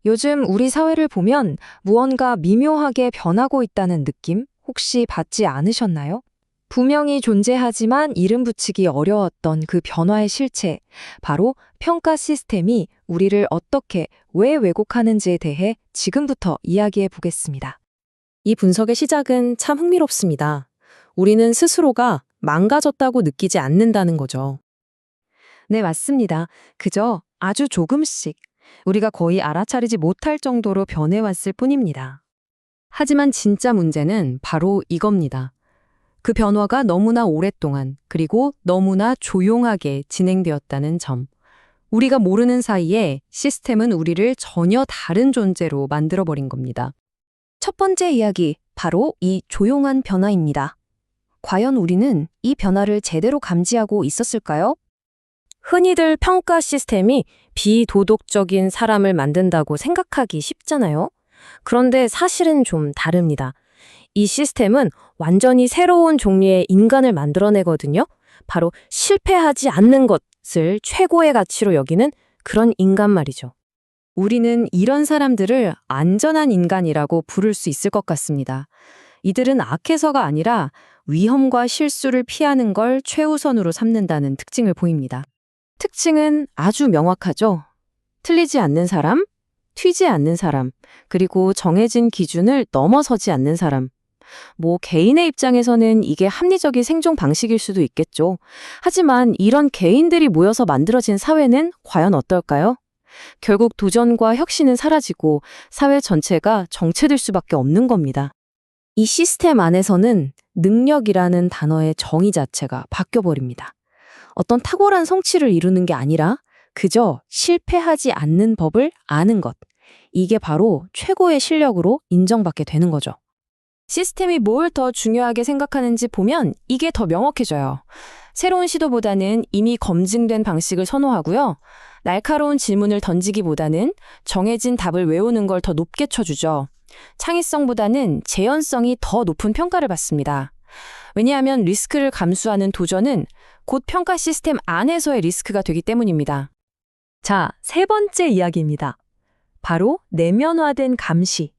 요즘 우리 사회를 보면 무언가 미묘하게 변하고 있다는 느낌 혹시 받지 않으셨나요? 분명히 존재하지만 이름 붙이기 어려웠던 그 변화의 실체, 바로 평가 시스템이 우리를 어떻게, 왜 왜곡하는지에 대해 지금부터 이야기해 보겠습니다. 이 분석의 시작은 참 흥미롭습니다. 우리는 스스로가 망가졌다고 느끼지 않는다는 거죠. 네, 맞습니다. 그저 아주 조금씩 우리가 거의 알아차리지 못할 정도로 변해왔을 뿐입니다. 하지만 진짜 문제는 바로 이겁니다. 그 변화가 너무나 오랫동안 그리고 너무나 조용하게 진행되었다는 점. 우리가 모르는 사이에 시스템은 우리를 전혀 다른 존재로 만들어버린 겁니다. 첫 번째 이야기, 바로 이 조용한 변화입니다. 과연 우리는 이 변화를 제대로 감지하고 있었을까요? 흔히들 평가 시스템이 비도덕적인 사람을 만든다고 생각하기 쉽잖아요. 그런데 사실은 좀 다릅니다. 이 시스템은 완전히 새로운 종류의 인간을 만들어내거든요. 바로 실패하지 않는 것을 최고의 가치로 여기는 그런 인간 말이죠. 우리는 이런 사람들을 안전한 인간이라고 부를 수 있을 것 같습니다. 이들은 악해서가 아니라 위험과 실수를 피하는 걸 최우선으로 삼는다는 특징을 보입니다. 특징은 아주 명확하죠. 틀리지 않는 사람, 튀지 않는 사람, 그리고 정해진 기준을 넘어서지 않는 사람. 개인의 입장에서는 이게 합리적인 생존 방식일 수도 있겠죠. 하지만 이런 개인들이 모여서 만들어진 사회는 과연 어떨까요? 결국 도전과 혁신은 사라지고 사회 전체가 정체될 수밖에 없는 겁니다. 이 시스템 안에서는 능력이라는 단어의 정의 자체가 바뀌어버립니다. 어떤 탁월한 성취를 이루는 게 아니라 그저 실패하지 않는 법을 아는 것. 이게 바로 최고의 실력으로 인정받게 되는 거죠. 시스템이 뭘 더 중요하게 생각하는지 보면 이게 더 명확해져요. 새로운 시도보다는 이미 검증된 방식을 선호하고요. 날카로운 질문을 던지기보다는 정해진 답을 외우는 걸 더 높게 쳐주죠. 창의성보다는 재현성이 더 높은 평가를 받습니다. 왜냐하면 리스크를 감수하는 도전은 곧 평가 시스템 안에서의 리스크가 되기 때문입니다. 자, 세 번째 이야기입니다. 바로 내면화된 감시.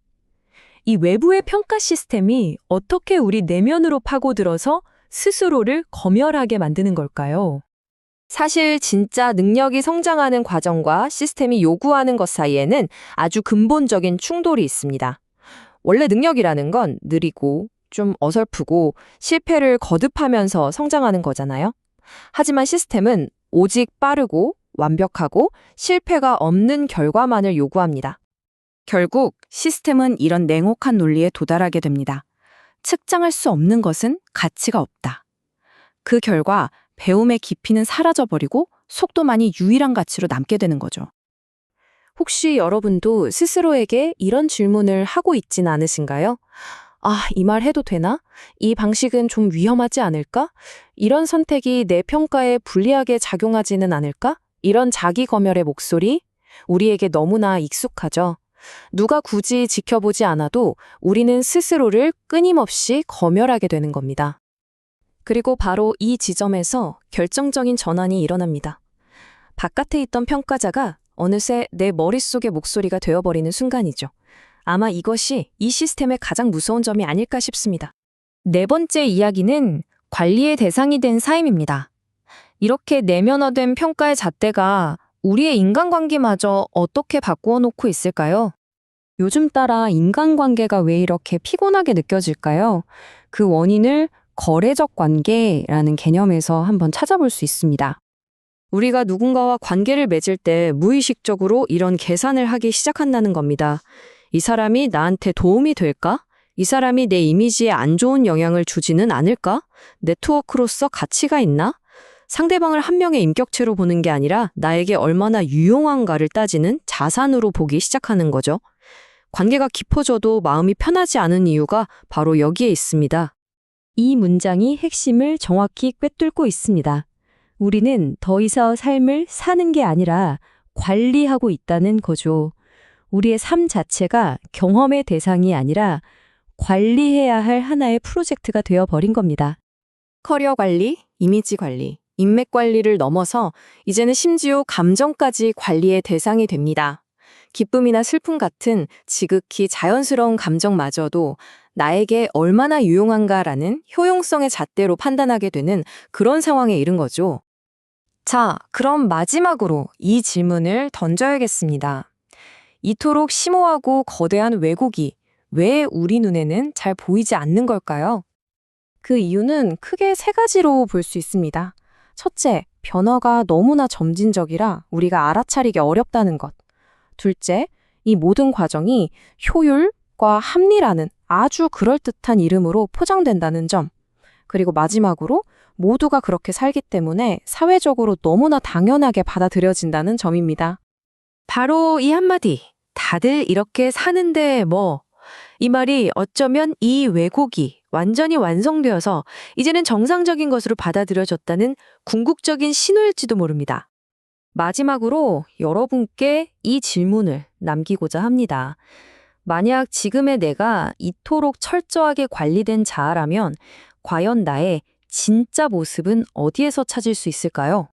이 외부의 평가 시스템이 어떻게 우리 내면으로 파고들어서 스스로를 검열하게 만드는 걸까요? 사실 진짜 능력이 성장하는 과정과 시스템이 요구하는 것 사이에는 아주 근본적인 충돌이 있습니다. 원래 능력이라는 건 느리고 좀 어설프고 실패를 거듭하면서 성장하는 거잖아요. 하지만 시스템은 오직 빠르고 완벽하고 실패가 없는 결과만을 요구합니다. 결국 시스템은 이런 냉혹한 논리에 도달하게 됩니다. 측정할 수 없는 것은 가치가 없다. 그 결과 배움의 깊이는 사라져버리고 속도만이 유일한 가치로 남게 되는 거죠. 혹시 여러분도 스스로에게 이런 질문을 하고 있진 않으신가요? 이 말 해도 되나? 이 방식은 좀 위험하지 않을까? 이런 선택이 내 평가에 불리하게 작용하지는 않을까? 이런 자기 검열의 목소리, 우리에게 너무나 익숙하죠. 누가 굳이 지켜보지 않아도 우리는 스스로를 끊임없이 검열하게 되는 겁니다. 그리고 바로 이 지점에서 결정적인 전환이 일어납니다. 바깥에 있던 평가자가 어느새 내 머릿속의 목소리가 되어버리는 순간이죠. 아마 이것이 이 시스템의 가장 무서운 점이 아닐까 싶습니다. 네 번째 이야기는 관리의 대상이 된 사임입니다. 이렇게 내면화된 평가의 잣대가 우리의 인간관계마저 어떻게 바꾸어 놓고 있을까요? 요즘 따라 인간관계가 왜 이렇게 피곤하게 느껴질까요? 그 원인을 거래적 관계라는 개념에서 한번 찾아볼 수 있습니다. 우리가 누군가와 관계를 맺을 때 무의식적으로 이런 계산을 하기 시작한다는 겁니다. 이 사람이 나한테 도움이 될까? 이 사람이 내 이미지에 안 좋은 영향을 주지는 않을까? 네트워크로서 가치가 있나? 상대방을 한 명의 인격체로 보는 게 아니라 나에게 얼마나 유용한가를 따지는 자산으로 보기 시작하는 거죠. 관계가 깊어져도 마음이 편하지 않은 이유가 바로 여기에 있습니다. 이 문장이 핵심을 정확히 꿰뚫고 있습니다. 우리는 더 이상 삶을 사는 게 아니라 관리하고 있다는 거죠. 우리의 삶 자체가 경험의 대상이 아니라 관리해야 할 하나의 프로젝트가 되어버린 겁니다. 커리어 관리, 이미지 관리, 인맥 관리를 넘어서 이제는 심지어 감정까지 관리의 대상이 됩니다. 기쁨이나 슬픔 같은 지극히 자연스러운 감정마저도 나에게 얼마나 유용한가라는 효용성의 잣대로 판단하게 되는 그런 상황에 이른 거죠. 자, 그럼 마지막으로 이 질문을 던져야겠습니다. 이토록 심오하고 거대한 왜곡이 왜 우리 눈에는 잘 보이지 않는 걸까요? 그 이유는 크게 세 가지로 볼 수 있습니다. 첫째, 변화가 너무나 점진적이라 우리가 알아차리기 어렵다는 것. 둘째, 이 모든 과정이 효율과 합리라는 아주 그럴듯한 이름으로 포장된다는 점. 그리고 마지막으로 모두가 그렇게 살기 때문에 사회적으로 너무나 당연하게 받아들여진다는 점입니다. 바로 이 한마디. 다들 이렇게 사는데 뭐. 이 말이 어쩌면 이 왜곡이 완전히 완성되어서 이제는 정상적인 것으로 받아들여졌다는 궁극적인 신호일지도 모릅니다. 마지막으로 여러분께 이 질문을 남기고자 합니다. 만약 지금의 내가 이토록 철저하게 관리된 자아라면 과연 나의 진짜 모습은 어디에서 찾을 수 있을까요?